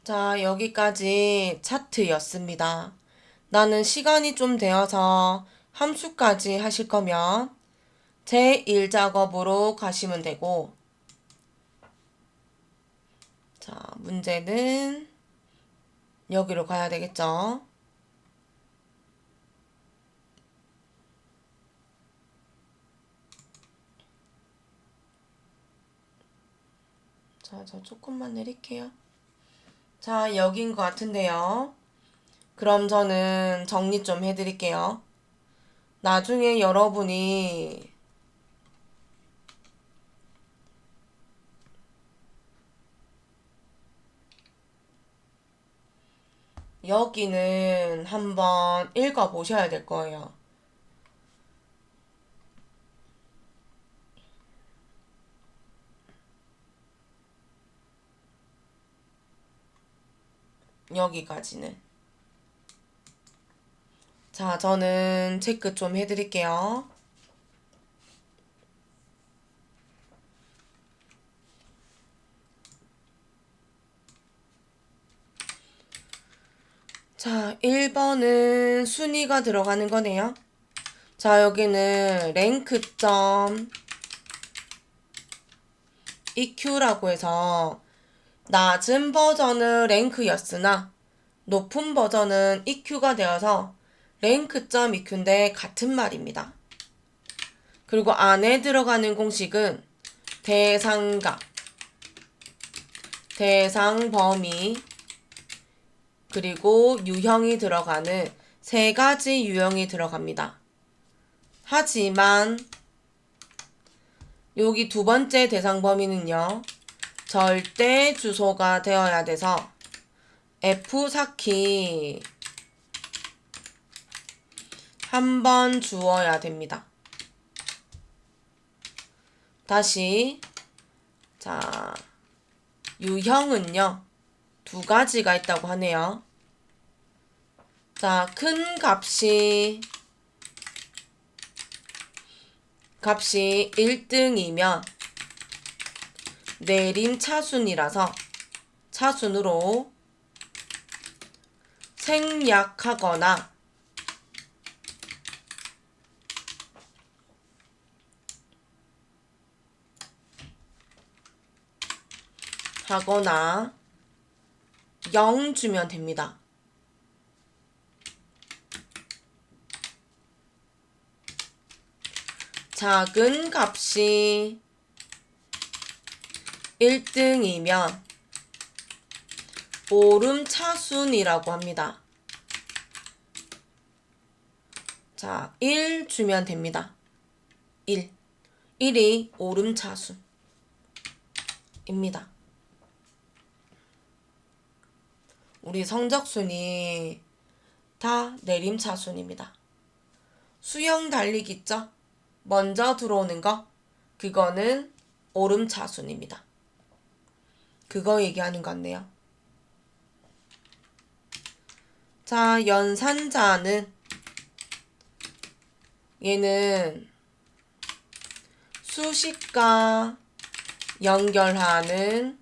자, 여기까지 차트였습니다. 나는 시간이 좀 되어서 함수까지 하실 거면 제1작업으로 가시면 되고, 자, 문제는 여기로 가야 되겠죠? 자, 저 조금만 내릴게요. 자, 여긴 것 같은데요. 그럼 저는 정리 좀 해드릴게요. 나중에 여러분이 여기는 한번 읽어보셔야 될 거예요. 여기까지는. 자, 저는 체크 좀 해드릴게요. 자, 1번은 순위가 들어가는 거네요. 자, 여기는 랭크점 EQ라고 해서 낮은 버전은 랭크였으나 높은 버전은 EQ가 되어서 랭크점 EQ인데 같은 말입니다. 그리고 안에 들어가는 공식은 대상값, 대상 범위, 그리고 유형이 들어가는 세 가지 유형이 들어갑니다. 하지만 여기 두 번째 대상 범위는요, 절대 주소가 되어야 돼서 F4키 한 번 주어야 됩니다. 다시, 자, 유형은요, 두 가지가 있다고 하네요. 자, 큰 값이 1등이면 내림 차순이라서 차순으로 생략하거나 하거나 0 주면 됩니다. 작은 값이 1등이면 오름차순이라고 합니다. 자, 1 주면 됩니다. 1. 1이 오름차순입니다. 우리 성적순이 다 내림차순입니다. 수영 달리기 있죠? 먼저 들어오는 거, 그거는 오름차순입니다. 그거 얘기하는 것 같네요. 자, 연산자는 얘는 수식과 연결하는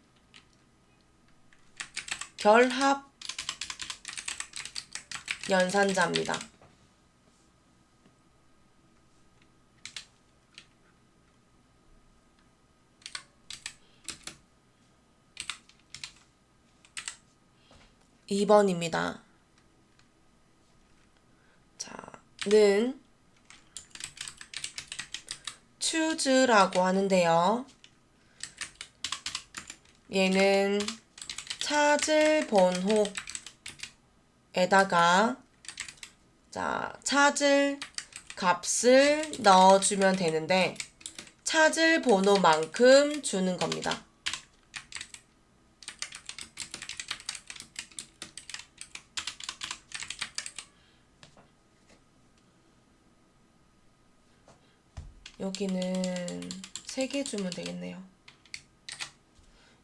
결합 연산자입니다. (2번입니다) 자, 는 choose라고 하는데요. 얘는 찾을 번호에다가 자, 찾을 값을 넣어주면 되는데 찾을 번호만큼 주는 겁니다. 여기는 3개 주면 되겠네요.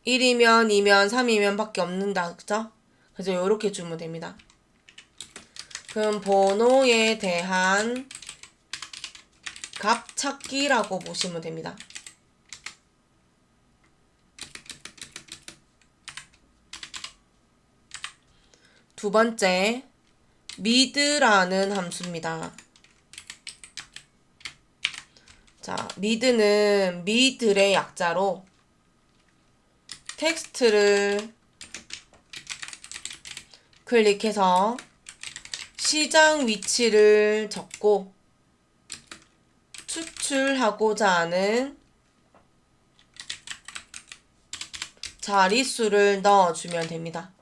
1이면 2면 3이면 밖에 없는다, 그죠? 그래서 이렇게 주면 됩니다. 그럼 번호에 대한 값 찾기라고 보시면 됩니다. 두 번째, mid라는 함수입니다. 자, mid는 미들의 약자로 텍스트를 클릭해서 시장 위치를 적고 추출하고자 하는 자릿수를 넣어주면 됩니다.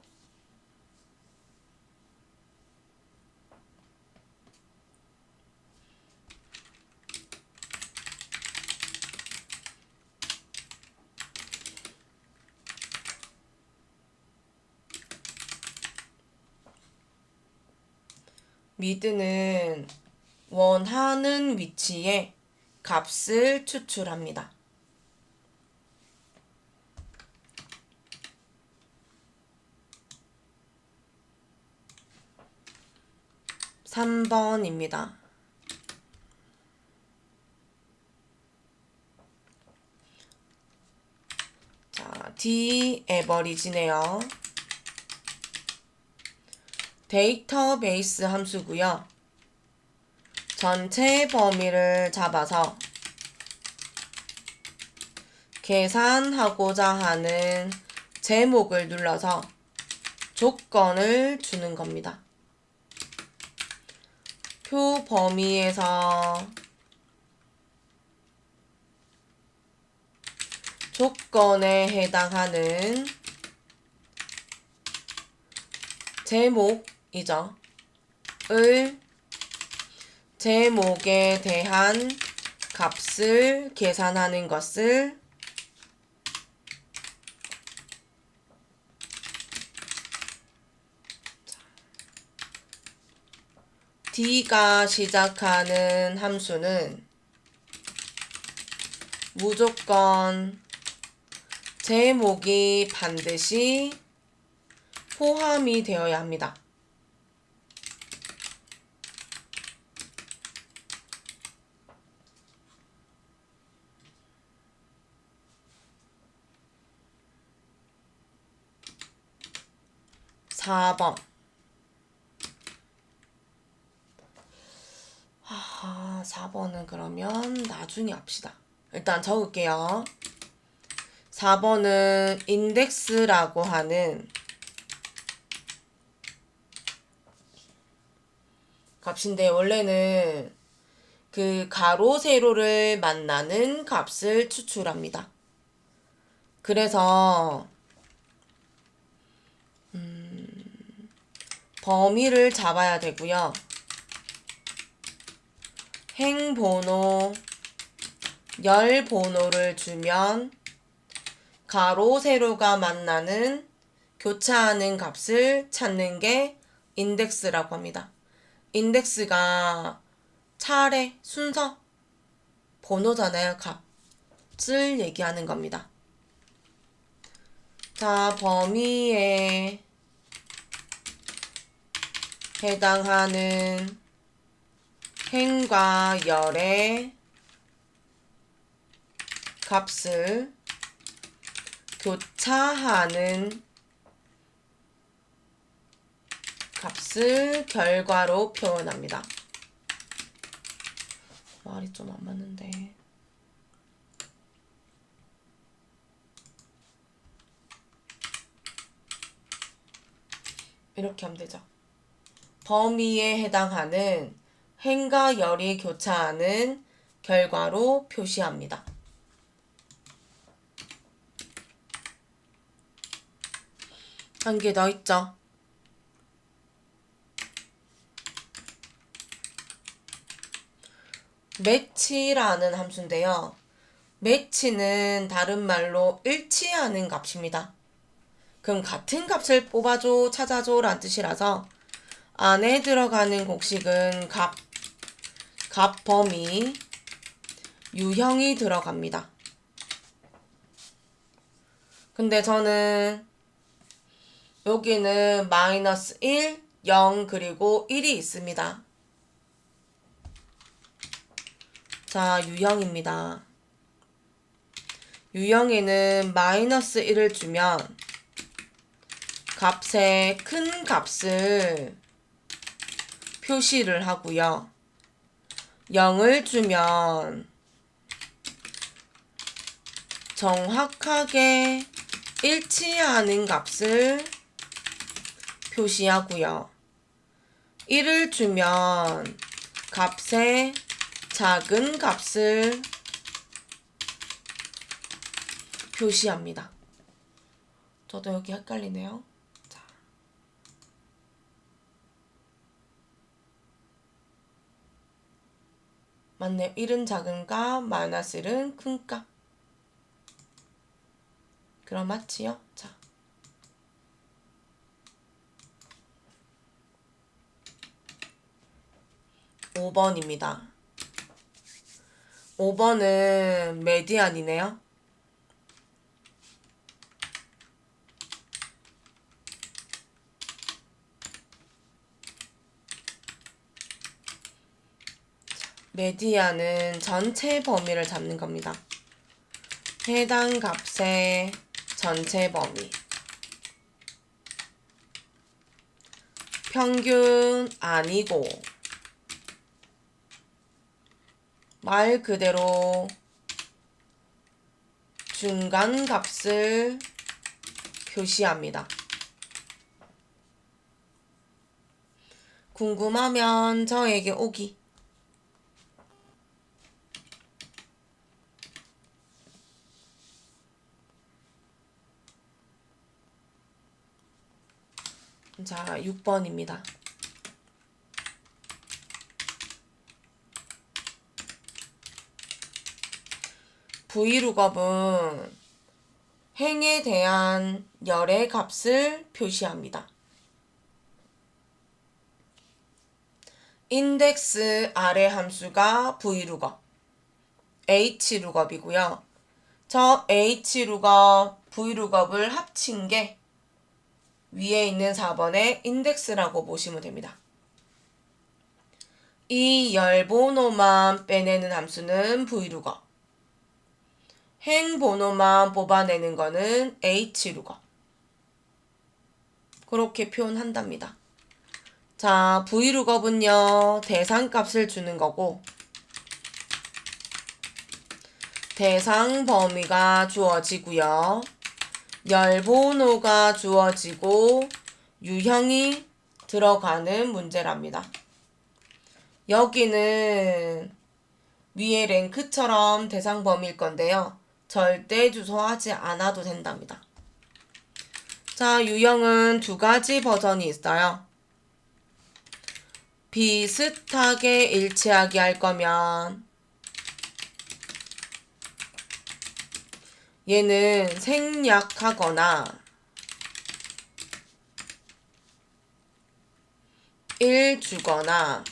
mid는 원하는 위치에 값을 추출합니다. 3번입니다. 자, dAverage네요. 데이터베이스 함수고요. 전체 범위를 잡아서 계산하고자 하는 제목을 눌러서 조건을 주는 겁니다. 표 범위에서 조건에 해당하는 제목이죠. 제목에 대한 값을 계산하는 것을 D가 시작하는 함수는 무조건 제목이 반드시 포함이 되어야 합니다. (4번) 4번은 그러면 나중에 합시다. 일단 적을게요. 4번은 인덱스라고 하는 값인데 원래는 그 가로 세로를 만나는 값을 추출합니다. 그래서 범위를 잡아야 되고요. 행번호, 열번호를 주면 가로 세로가 만나는 교차하는 값을 찾는 게 인덱스라고 합니다. 인덱스가 차례, 순서, 번호잖아요. 값을 얘기하는 겁니다. 자, 범위에 해당하는 행과 열의 값을 교차하는 값을 결과로 표현합니다. 말이 좀 안 맞는데. 이렇게 하면 되죠. 범위에 해당하는 행과 열이 교차하는 결과로 표시합니다. 한 개 더 있죠. 매치라는 함수인데요. 매치는 다른 말로 일치하는 값입니다. 그럼 같은 값을 뽑아줘, 찾아줘 라는 뜻이라서 안에 들어가는 공식은 값 범위, 유형이 들어갑니다. 근데 저는 여기는 -1, 0, 그리고 1이 있습니다. 자, 유형입니다. 유형에는 -1을 주면 값의 큰 값을 표시를 하고요. 0을 주면 정확하게 일치하는 값을 표시하고요. 1을 주면 값의 작은 값을 표시합니다. 저도 여기 헷갈리네요. 자. 맞네요. 1은 작은 값, 마이너스 1은 큰 값. 그럼 맞지요? 자. 5번입니다. 5번은 메디안이네요. 메디안은 전체 범위를 잡는 겁니다. 해당 값의 전체 범위. 평균 아니고 말 그대로 중간 값을 표시합니다. 궁금하면 저에게 오기. 자, 6번입니다. 브이룩업은 행에 대한 열의 값을 표시합니다. 인덱스 아래 함수가 브이룩업, h룩업이고요. 저 h룩업, v룩업을 합친 게 위에 있는 4번의 인덱스라고 보시면 됩니다. 이 열 번호만 빼내는 함수는 v룩업, 행 번호만 뽑아내는 거는 h룩업. 그렇게 표현한답니다. 자, v룩업은요, 대상값을 주는 거고 대상 범위가 주어지고요. 열 번호가 주어지고 유형이 들어가는 문제랍니다. 여기는 위에 랭크처럼 대상 범위일 건데요. 절대 주소하지 않아도 된답니다. 자, 유형은 두 가지 버전이 있어요. 비슷하게 일치하게 할 거면 얘는 생략하거나 1 주거나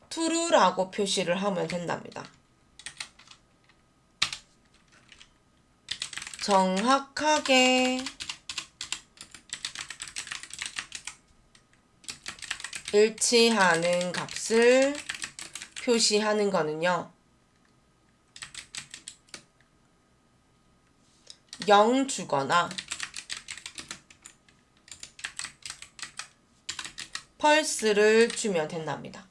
true라고 표시를 하면 된답니다. 정확하게 일치하는 값을 표시하는 거는요. 0 주거나 펄스를 주면 된답니다.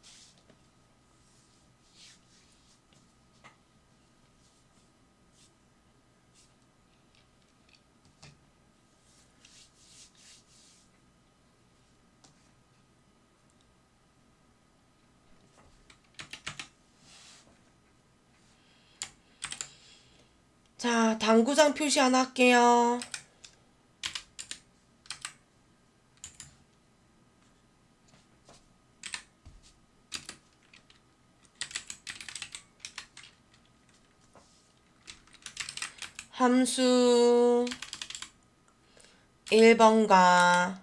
자, 당구장 표시 하나 할게요. 함수 1번과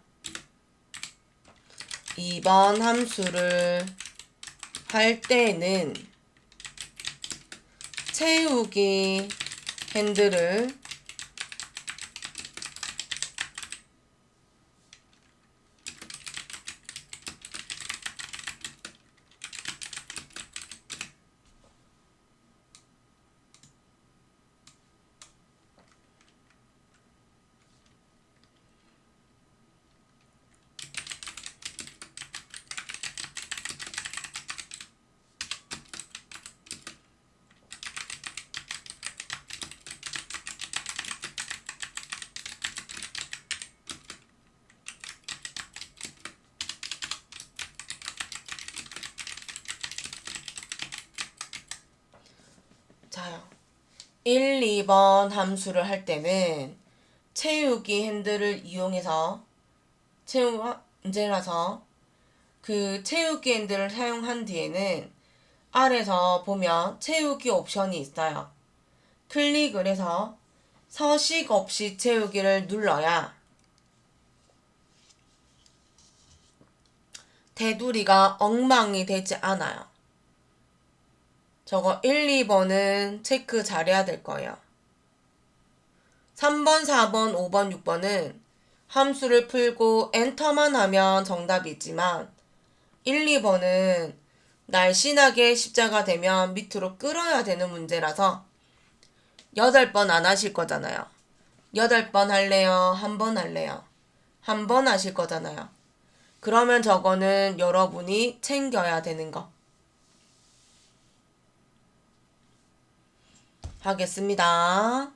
2번 함수를 할 때는 채우기 핸들을 1, 2번 함수를 할 때는 채우기 핸들을 이용해서 문제라서 그 채우기 핸들을 사용한 뒤에는 아래서 보면 채우기 옵션이 있어요. 클릭을 해서 서식 없이 채우기를 눌러야 테두리가 엉망이 되지 않아요. 저거 1, 2번은 체크 잘해야 될 거예요. 3번, 4번, 5번, 6번은 함수를 풀고 엔터만 하면 정답이지만 1, 2번은 날씬하게 십자가 되면 밑으로 끌어야 되는 문제라서 8번 안 하실 거잖아요. 8번 할래요? 한 번 할래요? 한 번 하실 거잖아요. 그러면 저거는 여러분이 챙겨야 되는 거. 하겠습니다.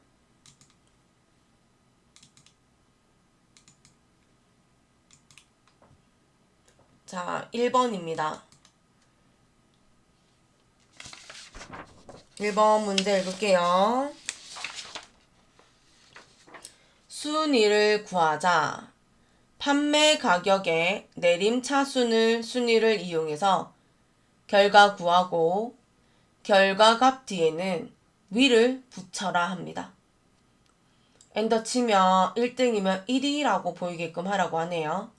자, 1번입니다. 1번 문제 읽을게요. 순위를 구하자. 판매 가격의 내림차순을 순위를 이용해서 결과 구하고 결과값 뒤에는 위를 붙여라 합니다. 엔터 치면 1등이면 1위라고 보이게끔 하라고 하네요.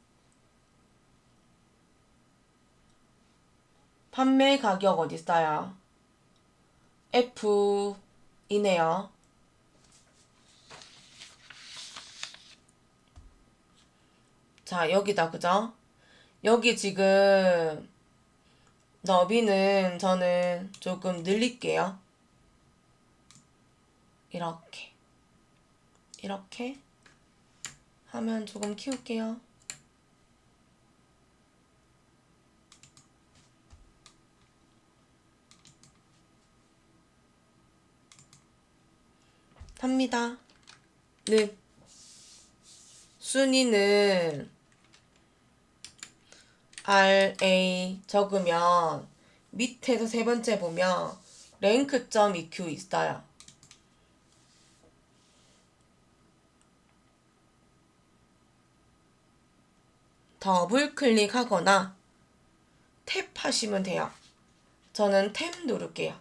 판매 가격 어디 있어요? F이네요. 자, 여기다, 그죠? 여기 지금 너비는 저는 조금 늘릴게요. 이렇게 하면 조금 키울게요. 합니다. 네. 순위는 RA 적으면 밑에서 세 번째 보면 랭크.eq 있어요. 더블 클릭하거나 탭 하시면 돼요. 저는 탭 누를게요.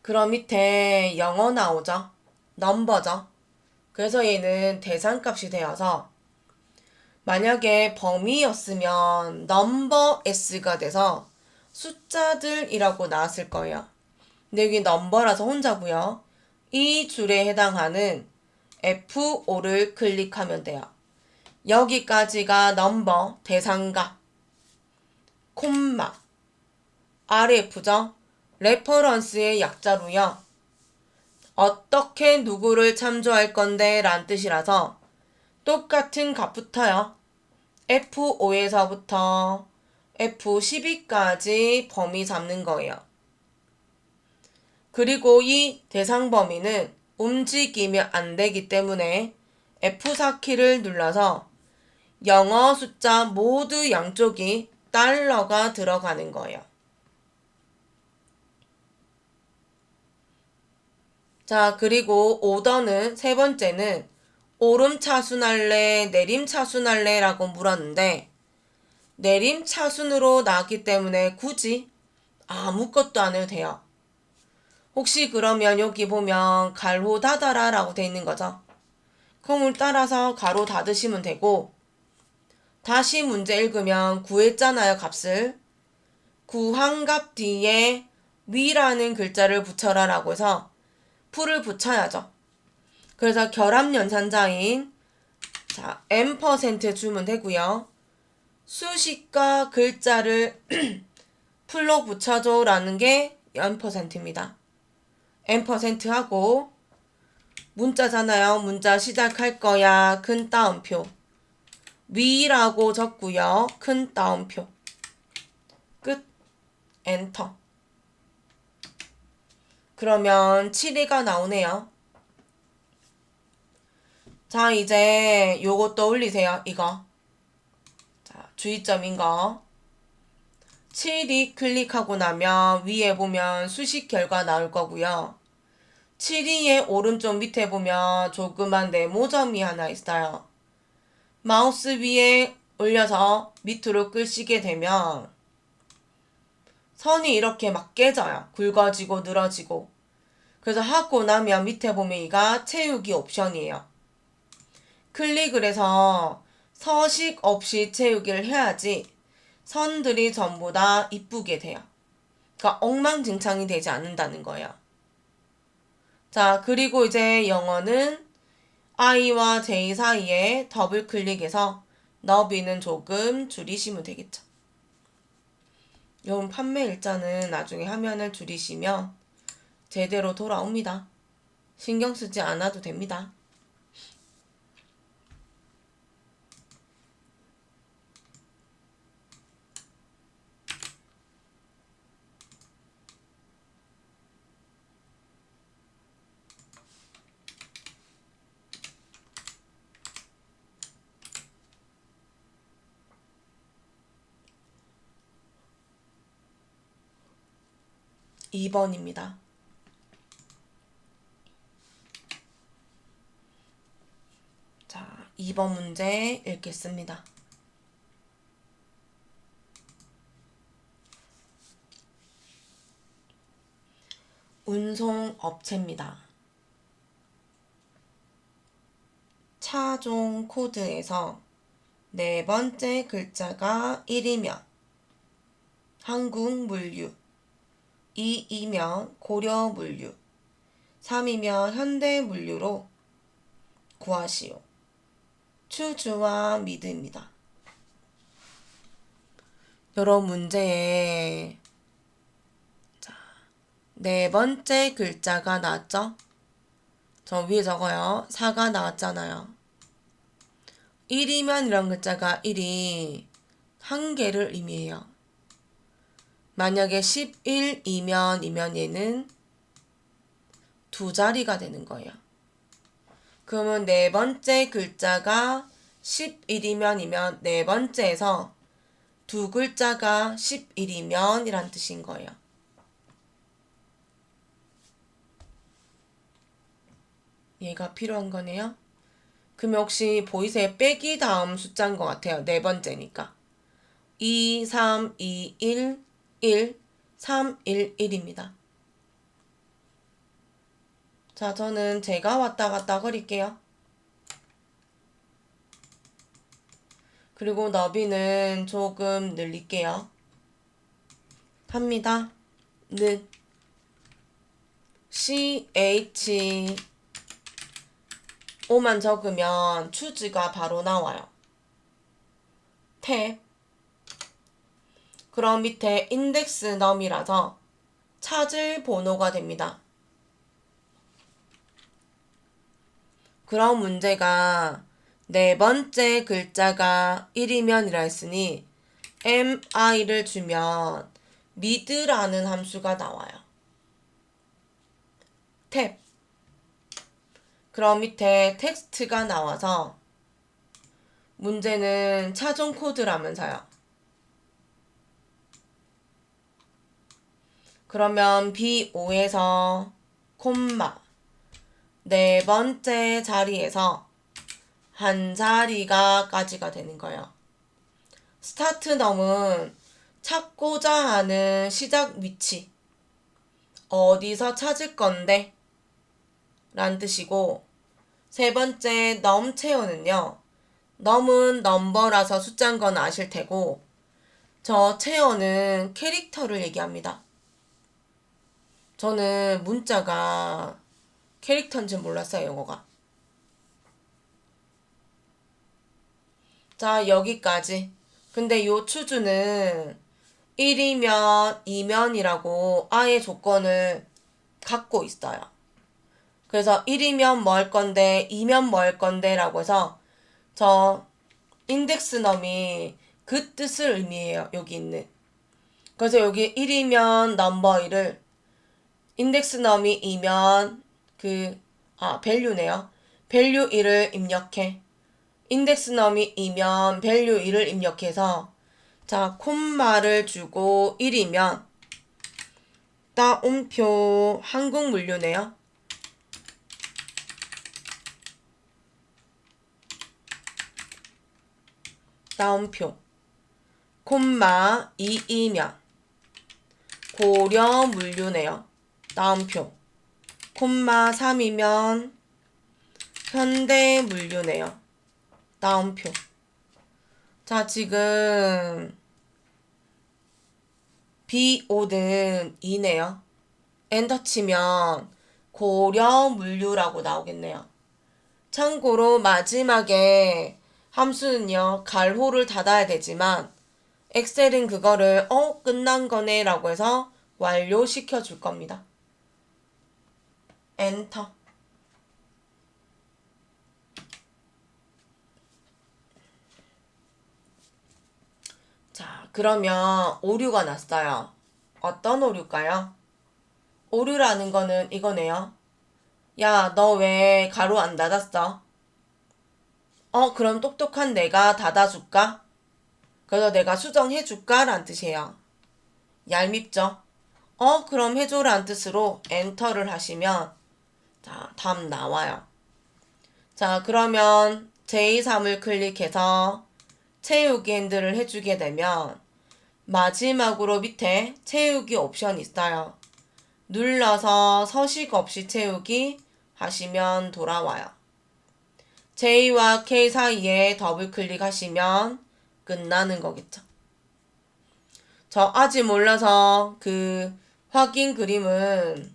그럼 밑에 영어 나오죠? 넘버죠? 그래서 얘는 대상값이 되어서 만약에 범위였으면 넘버 s가 돼서 숫자들이라고 나왔을 거예요. 근데 여기 넘버라서 혼자고요. 이 줄에 해당하는 F5를 클릭하면 돼요. 여기까지가 넘버, 대상값, 콤마, RF죠? 레퍼런스의 약자로요. 어떻게 누구를 참조할 건데 란 뜻이라서 똑같은 값부터요. F5에서부터 F12까지 범위 잡는 거예요. 그리고 이 대상 범위는 움직이면 안 되기 때문에 F4키를 눌러서 영어 숫자 모두 양쪽이 달러가 들어가는 거예요. 자, 그리고 오더는 세 번째는 오름차순할래, 내림차순할래 라고 물었는데 내림차순으로 나왔기 때문에 굳이 아무것도 안 해도 돼요. 혹시 그러면 여기 보면 가로 닫아라 라고 돼 있는 거죠. 그걸 따라서 가로 닫으시면 되고 다시 문제 읽으면 구했잖아요, 값을. 구한 값 뒤에 위라는 글자를 붙여라 라고 해서 풀을 붙여야죠. 그래서 결합연산자인 자 M% 주면 되고요. 수식과 글자를 풀로 붙여줘 라는 게 M%입니다. M% 하고 문자잖아요. 문자 시작할 거야. 큰 따옴표. 위라고 적고요. 큰 따옴표. 끝. 엔터. 그러면 7위가 나오네요. 자, 이제 요거 떠올리세요. 이거. 자, 주의점인 거. 7이 클릭하고 나면 위에 보면 수식 결과 나올 거고요. 7위의 오른쪽 밑에 보면 조그만 네모점이 하나 있어요. 마우스 위에 올려서 밑으로 끌시게 되면 선이 이렇게 막 깨져요. 굵어지고 늘어지고. 그래서 하고 나면 밑에 보면 이가 채우기 옵션이에요. 클릭을 해서 서식 없이 채우기를 해야지 선들이 전부 다 이쁘게 돼요. 그러니까 엉망진창이 되지 않는다는 거예요. 자, 그리고 이제 영어는 I와 J 사이에 더블 클릭해서 너비는 조금 줄이시면 되겠죠. 요 판매 일자는 나중에 화면을 줄이시면 제대로 돌아옵니다. 신경 쓰지 않아도 됩니다. 2번입니다. 자, 2번 문제 읽겠습니다. 운송업체입니다. 차종 코드에서 네 번째 글자가 1이면 한국물류, 2이면 고려물류, 3이면 현대물류로 구하시오. 추주와 미드입니다. 여러 문제에 네 번째 글자가 나왔죠? 저 위에 적어요. 4가 나왔잖아요. 1이면 이런 글자가 1이 한 개를 의미해요. 만약에 11이면 얘는 두 자리가 되는 거예요. 그러면 네 번째 글자가 11이면 네 번째에서 두 글자가 11이면 이란 뜻인 거예요. 얘가 필요한 거네요. 그럼 혹시 보이세요? 빼기 다음 숫자인 것 같아요. 네 번째니까. 2, 3, 2, 1, 1, 3, 1, 1입니다. 자, 저는 제가 왔다 갔다 거릴게요. 그리고 너비는 조금 늘릴게요. 합니다. 는 CH O만 적으면 추즈가 바로 나와요. 탭. 그럼 밑에 인덱스 넘이라서 찾을 번호가 됩니다. 그럼 문제가 네 번째 글자가 1이면 이라 했으니 mi를 주면 mid라는 함수가 나와요. 탭. 그럼 밑에 텍스트가 나와서 문제는 차종 코드라면서요. 그러면 B5에서 콤마 네 번째 자리에서 한 자리가 까지가 되는 거예요. 스타트 넘은 찾고자 하는 시작 위치 어디서 찾을 건데 란 뜻이고 세 번째 넘 체어는요. 넘은 넘버라서 숫자인 건 아실 테고 저 체어는 캐릭터를 얘기합니다. 저는 문자가 캐릭터인지 몰랐어요, 영어가. 자, 여기까지. 근데 요 추주는 1이면 2면이라고 아예 조건을 갖고 있어요. 그래서 1이면 뭐 할 건데 2면 뭐 할 건데 라고 해서 저 인덱스 넘이 그 뜻을 의미해요. 여기 있는. 그래서 여기 1이면 넘버 1을 인덱스 넘이 2면 밸류네요. 밸류 1을 입력해. 인덱스 넘이 2면 밸류 1을 입력해서 자, 콤마를 주고 1이면 따옴표 한국 물류네요. 따옴표 콤마 2이면 고려 물류네요. 따옴표 콤마 3이면 현대 물류네요. 따옴표. 자, 지금 비오는 2네요. 엔터 치면 고려 물류라고 나오겠네요. 참고로 마지막에 함수는요, 괄호를 닫아야 되지만 엑셀은 그거를 끝난 거네 라고 해서 완료시켜 줄 겁니다. 엔터. 자, 그러면 오류가 났어요. 어떤 오류일까요? 오류라는 거는 이거네요. 야, 너 왜 가로 안 닫았어? 그럼 똑똑한 내가 닫아줄까? 그래서 내가 수정해줄까? 라는 뜻이에요. 얄밉죠? 그럼 해줘라는 뜻으로 엔터를 하시면 자, 답 나와요. 자, 그러면 J3을 클릭해서 채우기 핸들을 해주게 되면 마지막으로 밑에 채우기 옵션이 있어요. 눌러서 서식 없이 채우기 하시면 돌아와요. J와 K 사이에 더블 클릭하시면 끝나는 거겠죠. 저 아직 몰라서 그 확인 그림은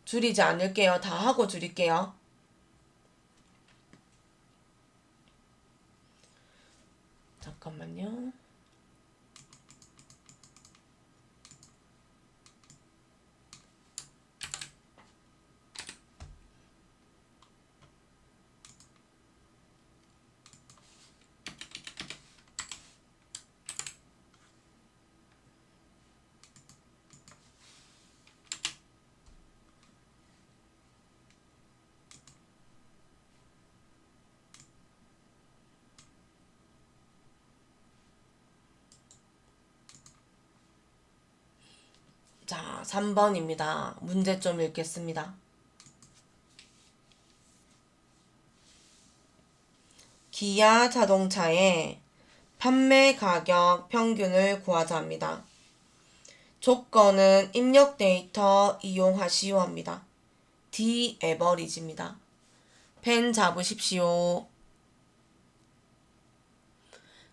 줄이지 않을게요. 다 하고 줄일게요. 잠깐만요. 자, 3번입니다. 문제 좀 읽겠습니다. 기아 자동차의 판매 가격 평균을 구하자 합니다. 조건은 입력 데이터 이용하시오 합니다. D 에버리지입니다. 펜 잡으십시오.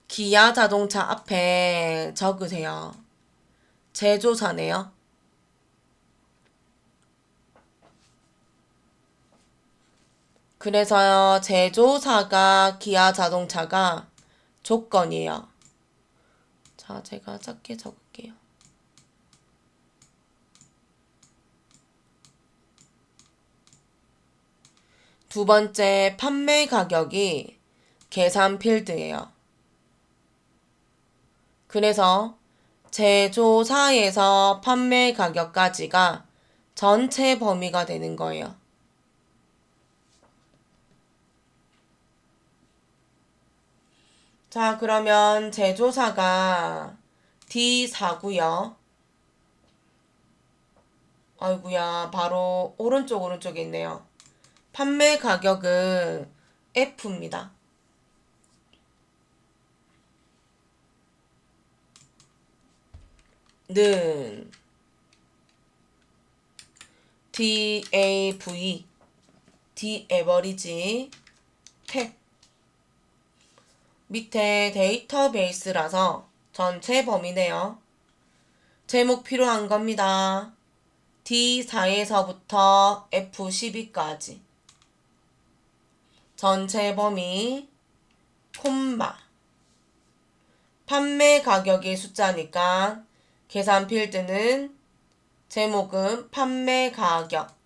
기아 자동차 앞에 적으세요. 제조사네요. 그래서 제조사가 기아 자동차가 조건이에요. 자, 제가 작게 적을게요. 두 번째, 판매 가격이 계산 필드예요. 그래서 제조사에서 판매 가격까지가 전체 범위가 되는 거예요. 자, 그러면 제조사가 D4고요. 아이구야, 바로 오른쪽에 있네요. 판매 가격은 F입니다. 는 DAV, D 에버리지, 탭. 밑에 데이터베이스라서 전체 범위네요. 제목 필요한 겁니다. D4에서부터 F12까지. 전체 범위, 콤마. 판매 가격이 숫자니까 계산 필드는 제목은 판매 가격,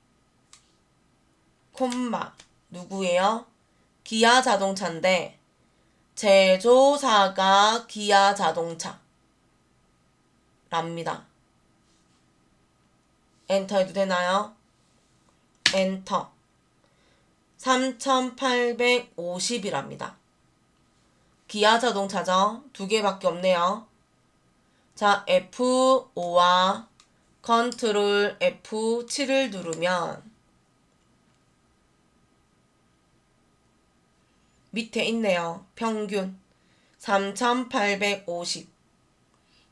콤마. 누구예요? 기아 자동차인데 제조사가 기아 자동차 랍니다. 엔터 해도 되나요? 엔터. 3,850이랍니다. 기아 자동차죠. 두 개밖에 없네요. 자, F5와 컨트롤 F7을 누르면 밑에 있네요. 평균 3850.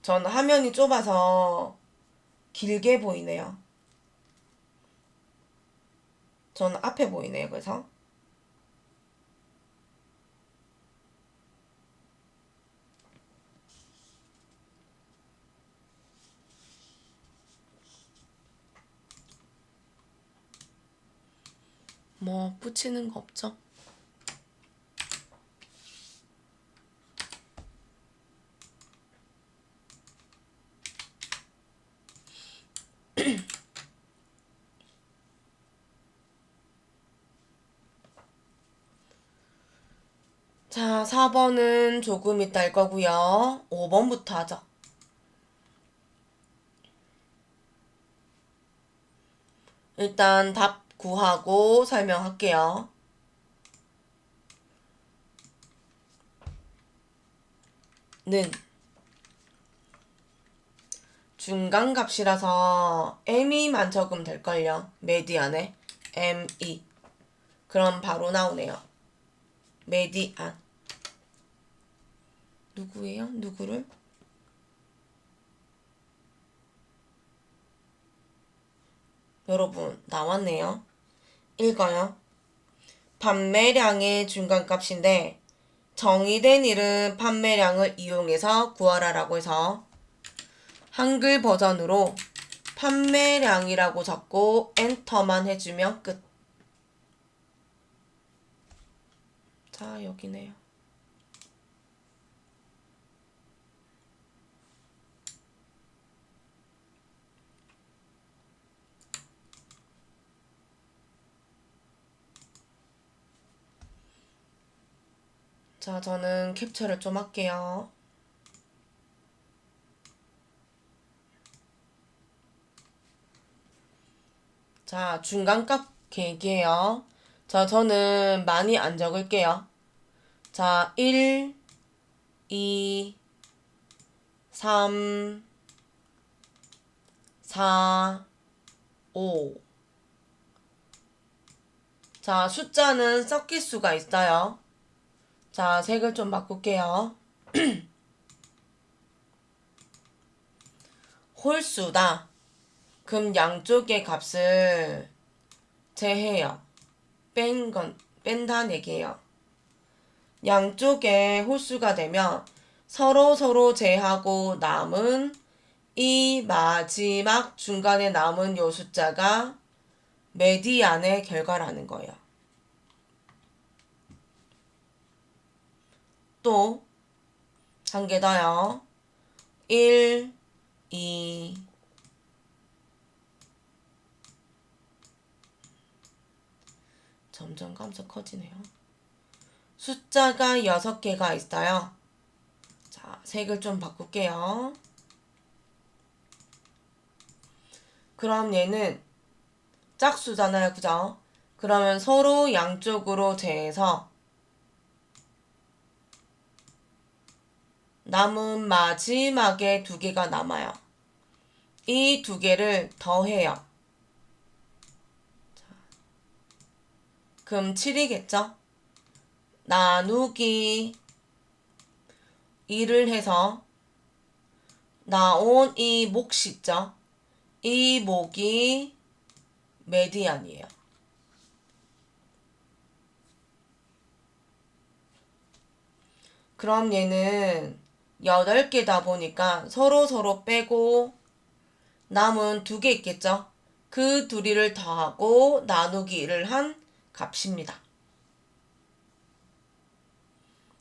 전 화면이 좁아서 길게 보이네요. 저는 앞에 보이네요. 그래서 뭐 붙이는 거 없죠? 자, 4번은 조금 이따 할 거고요. 5번부터 하죠. 일단 답 구하고 설명할게요. 는 중간값이라서 m이만 적으면 될걸요. 메디안에 me. 그럼 바로 나오네요. 메디안. 누구예요? 누구를? 여러분, 나왔네요. 읽어요. 판매량의 중간값인데 정의된 일은 판매량을 이용해서 구하라라고 해서 한글 버전으로 판매량이라고 적고 엔터만 해주면 끝. 자, 여기네요. 자, 저는 캡처를 좀 할게요. 자, 중간값 계기예요. 자, 저는 많이 안 적을게요. 자, 1, 2, 3, 4, 5. 자, 숫자는 섞일 수가 있어요. 자, 색을 좀 바꿀게요. 홀수다. 그럼 양쪽의 값을 제해요. 뺀다는 얘기예요. 양쪽에 홀수가 되면 서로 제하고 남은 이 마지막 중간에 남은 요 숫자가 메디안의 결과라는 거예요. 또 한 개 더요. 1, 2, 점점 감속 커지네요. 숫자가 6개가 있어요. 자, 색을 좀 바꿀게요. 그럼 얘는 짝수잖아요. 그죠? 그러면 서로 양쪽으로 제해서 남은 마지막에 2개가 남아요. 이 2개를 더해요. 그럼 7이겠죠? 나누기 2를 해서 나온 이 몫이 있죠? 이 몫이 메디안이에요. 그럼 얘는 8개다 보니까 서로 빼고 남은 2개 있겠죠? 그 둘이를 더하고 나누기를 한 값입니다.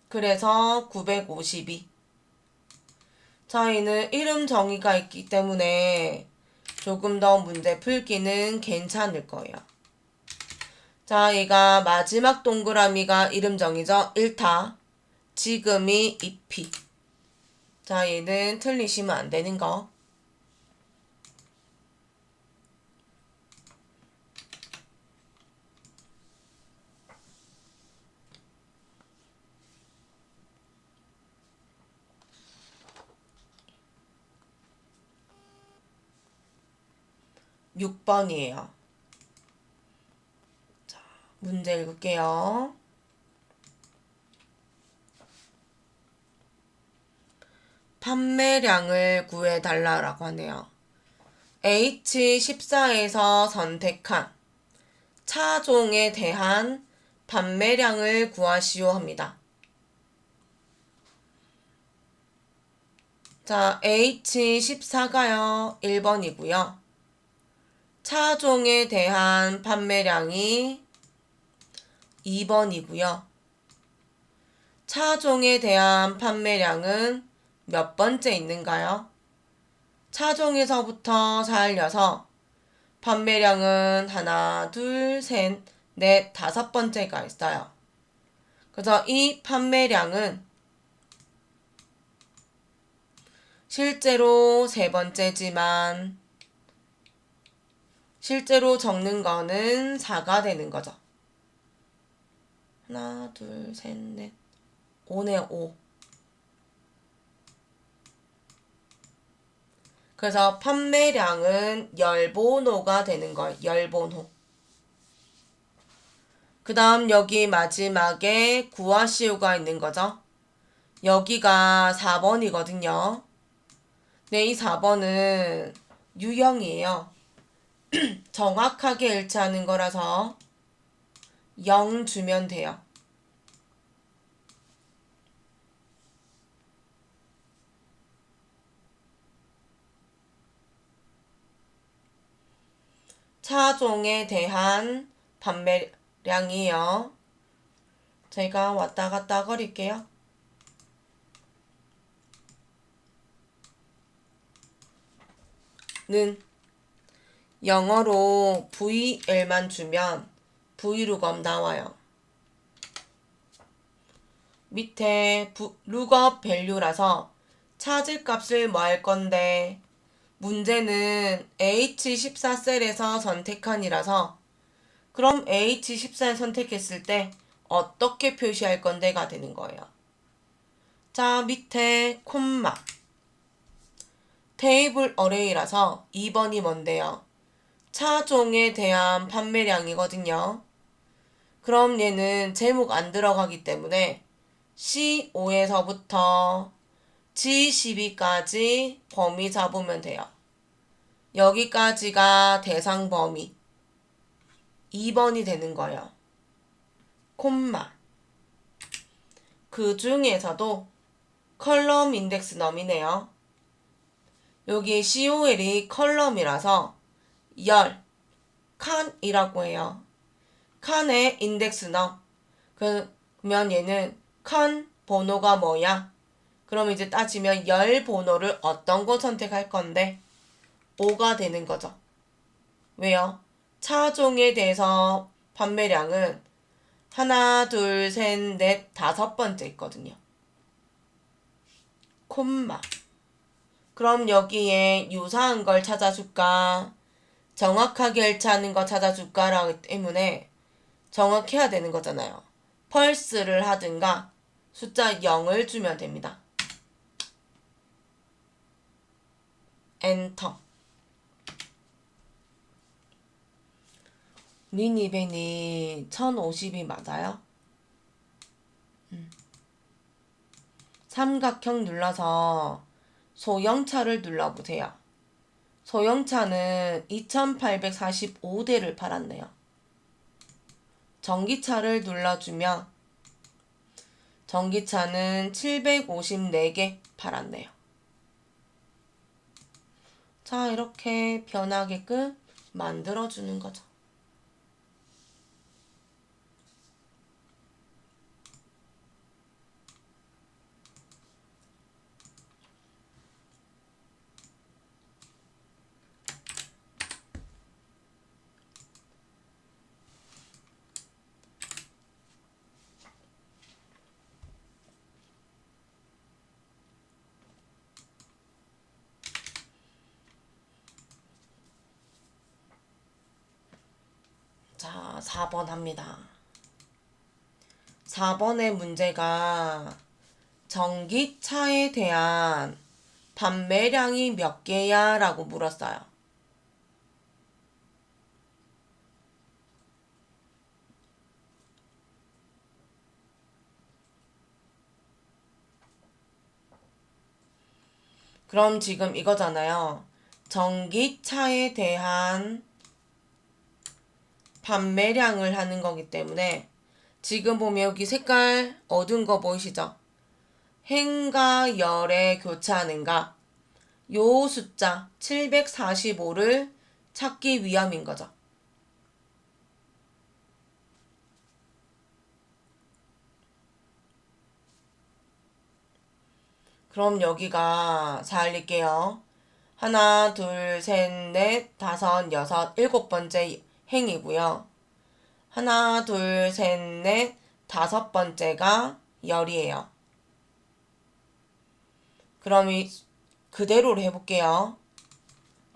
그래서 952. 저희는 이름 정의가 있기 때문에 조금 더 문제 풀기는 괜찮을 거예요. 자, 얘가 마지막 동그라미가 이름 정의죠. 1타. 지금이 2P. 자, 얘는 틀리시면 안 되는 거. 6번이에요. 자, 문제 읽을게요. 판매량을 구해달라고 하네요. H14에서 선택한 차종에 대한 판매량을 구하시오 합니다. 자, H14가요. 1번이고요. 차종에 대한 판매량이 2번이고요. 차종에 대한 판매량은 몇 번째 있는가요? 차종에서부터 살려서 판매량은 하나, 둘, 셋, 넷, 다섯 번째가 있어요. 그래서 이 판매량은 실제로 세 번째지만 실제로 적는 거는 4가 되는 거죠. 하나, 둘, 셋, 넷, 5네, 5. 그래서 판매량은 열번호가 되는 거예요. 열번호. 그 다음 여기 마지막에 구하시오가 있는 거죠. 여기가 4번이거든요. 네, 이 4번은 유형이에요. 정확하게 일치하는 거라서 0 주면 돼요. 차종에 대한 판매량이요. 제가 왔다 갔다 거릴게요. 는 영어로 VL만 주면 VLOOKUP 나와요. 밑에 lookup value라서 찾을 값을 뭐 할 건데 문제는 H14셀에서 선택한이라서 그럼 H14를 선택했을 때 어떻게 표시할 건데가 되는 거예요. 자, 밑에 콤마 테이블 어레이라서 2번이 뭔데요? 차종에 대한 판매량이거든요. 그럼 얘는 제목 안 들어가기 때문에 C5에서부터 G12까지 범위 잡으면 돼요. 여기까지가 대상 범위 2번이 되는 거예요. 콤마 그 중에서도 컬럼 인덱스 넘이네요. 여기 COL이 컬럼이라서 열 칸이라고 해요. 칸의 인덱스 넘 그러면 얘는 칸 번호가 뭐야? 그럼 이제 따지면 열 번호를 어떤 거 선택할 건데 5가 되는 거죠. 왜요? 차종에 대해서 판매량은 하나, 둘, 셋, 넷, 다섯 번째 있거든요. 콤마. 그럼 여기에 유사한 걸 찾아줄까? 정확하게 일치하는 거 찾아줄까라기 때문에 정확해야 되는 거잖아요. 펄스를 하든가 숫자 0을 주면 됩니다. 엔터. 미니밴이 1050이 맞아요? 삼각형 눌러서 소형차를 눌러보세요. 소형차는 2845대를 팔았네요. 전기차를 눌러주면 전기차는 754개 팔았네요. 자, 이렇게 변하게끔 만들어주는 거죠. 자, 4번 합니다. 4번의 문제가 전기차에 대한 판매량이 몇 개야? 라고 물었어요. 그럼 지금 이거잖아요. 전기차에 대한 판매량을 하는 거기 때문에 지금 보면 여기 색깔 어두운 거 보이시죠? 행과 열에 교차하는가? 요 숫자 745를 찾기 위함인 거죠. 그럼 여기가 잘 읽게요. 하나, 둘, 셋, 넷, 다섯, 여섯, 일곱 번째 행이고요. 하나, 둘, 셋, 넷, 다섯 번째가 열이에요. 그럼 그대로로 해볼게요.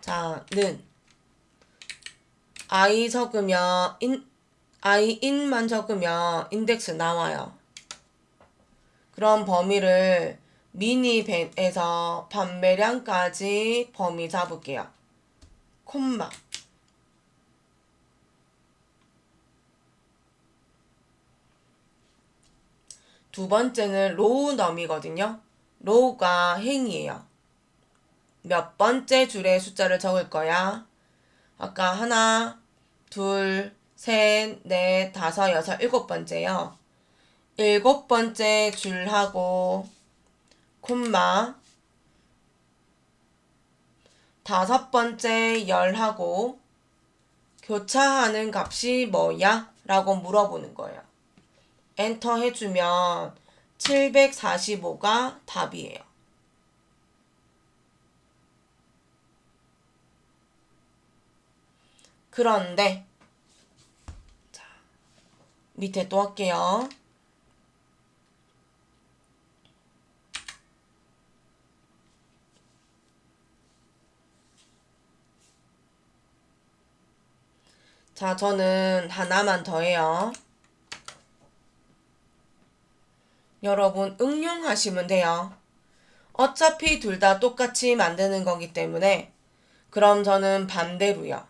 자, 는 i 적으면 i in만 적으면 인덱스 나와요. 그럼 범위를 미니밴에서 판매량까지 범위 잡을게요. 콤마. 두 번째는 로우 넘이거든요. 로우가 행이에요. 몇 번째 줄에 숫자를 적을 거야? 아까 하나, 둘, 셋, 넷, 다섯, 여섯, 일곱 번째요. 일곱 번째 줄하고 콤마 다섯 번째 열하고 교차하는 값이 뭐야? 라고 물어보는 거예요. 엔터 해주면 745가 답이에요. 그런데 자, 밑에 또 할게요. 자, 저는 하나만 더 해요. 여러분 응용하시면 돼요. 어차피 둘 다 똑같이 만드는 거기 때문에 그럼 저는 반대로요.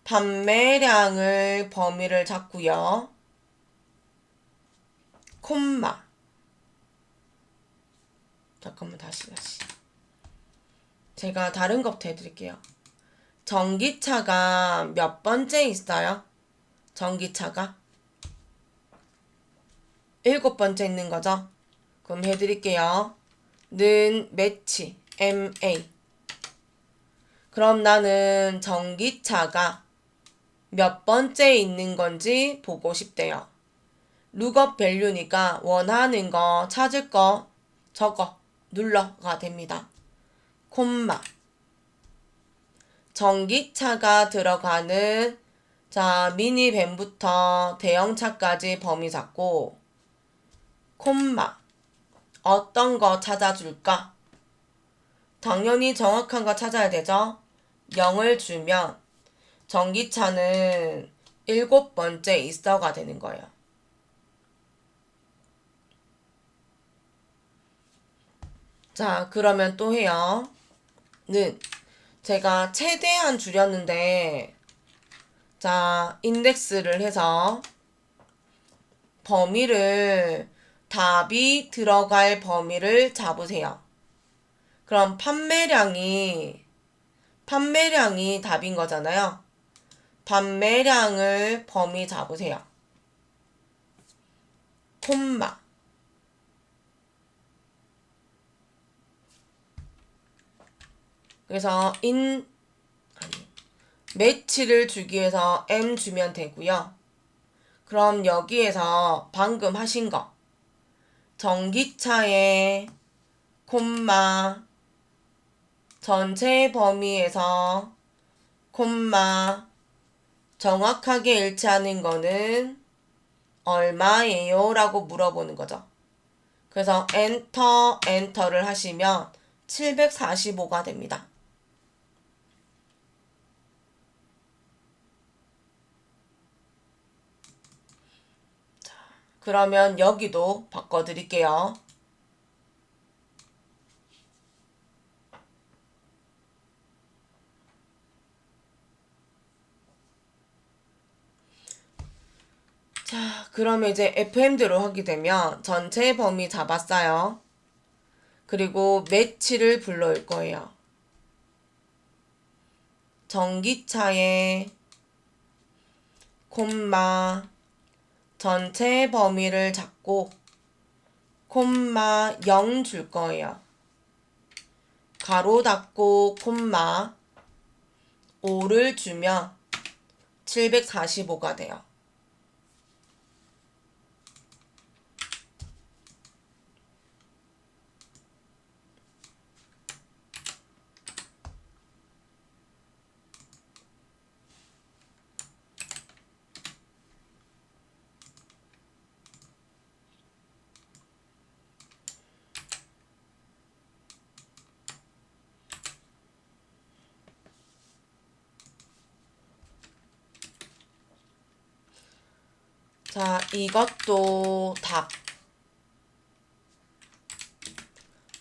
판매량을 범위를 잡고요. 콤마. 잠깐만 다시. 제가 다른 것부터 해드릴게요. 전기차가 몇 번째 있어요? 전기차가? 일곱 번째 있는 거죠? 그럼 해드릴게요. 는 매치 MA. 그럼 나는 전기차가 몇 번째 있는 건지 보고 싶대요. 룩업 밸류니까 원하는 거 찾을 거 적어 눌러가 됩니다. 콤마. 전기차가 들어가는 자 미니밴부터 대형차까지 범위 잡고 콤마. 어떤 거 찾아줄까? 당연히 정확한 거 찾아야 되죠. 0을 주면 전기차는 일곱 번째 있어가 되는 거예요. 자, 그러면 또 해요. 는 제가 최대한 줄였는데 자, 인덱스를 해서 범위를 답이 들어갈 범위를 잡으세요. 그럼 판매량이 답인 거잖아요. 판매량을 범위 잡으세요. 콤마. 그래서 매치를 주기 위해서 M 주면 되고요. 그럼 여기에서 방금 하신 거 전기차의 콤마 전체 범위에서 콤마 정확하게 일치하는 거는 얼마예요? 라고 물어보는 거죠. 그래서 엔터를 하시면 745가 됩니다. 그러면 여기도 바꿔드릴게요. 자, 그러면 이제 FM대로 하게 되면 전체 범위 잡았어요. 그리고 매치를 불러올 거예요. 전기차의 콤마 전체 범위를 잡고 콤마 0 줄 거예요. 가로 닫고 콤마 5를 주면 745가 돼요. 자, 이것도 닭.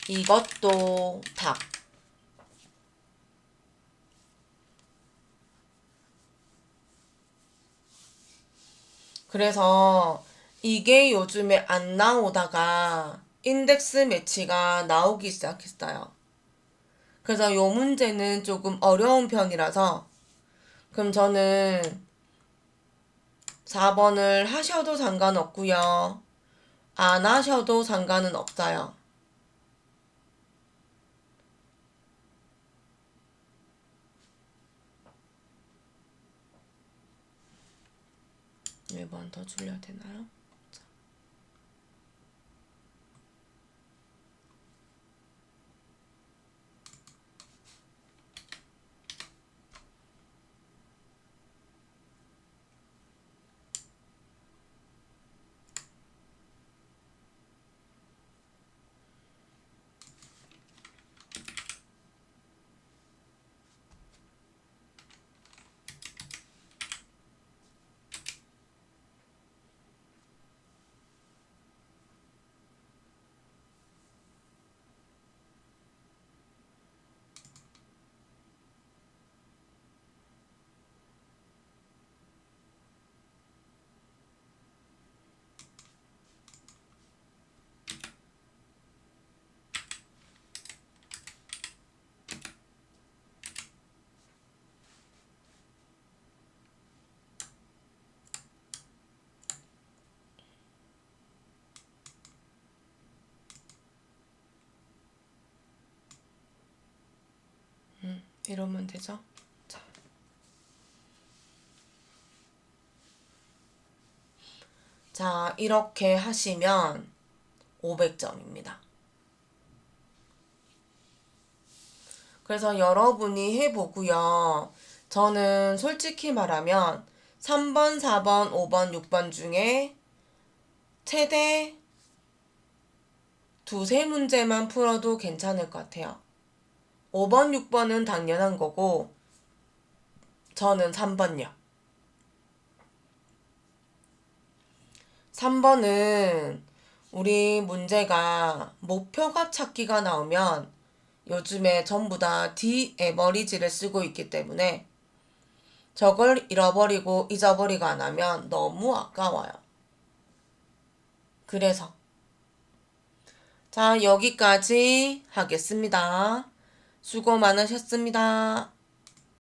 이것도 닭. 그래서 이게 요즘에 안 나오다가 인덱스 매치가 나오기 시작했어요. 그래서 요 문제는 조금 어려운 편이라서 그럼 저는 4번을 하셔도 상관없고요. 안 하셔도 상관은 없어요. 몇 번 더 줄여야 되나요? 이러면 되죠? 자, 자, 이렇게 하시면 500점입니다. 그래서 여러분이 해보고요. 저는 솔직히 말하면 3번, 4번, 5번, 6번 중에 최대 두세 문제만 풀어도 괜찮을 것 같아요. 5번, 6번은 당연한 거고 저는 3번요. 3번은 우리 문제가 목표값 찾기가 나오면 요즘에 전부 다 디에버리지를 쓰고 있기 때문에 저걸 잃어버리고 잊어버리고 안 하면 너무 아까워요. 그래서 자, 여기까지 하겠습니다. 수고 많으셨습니다.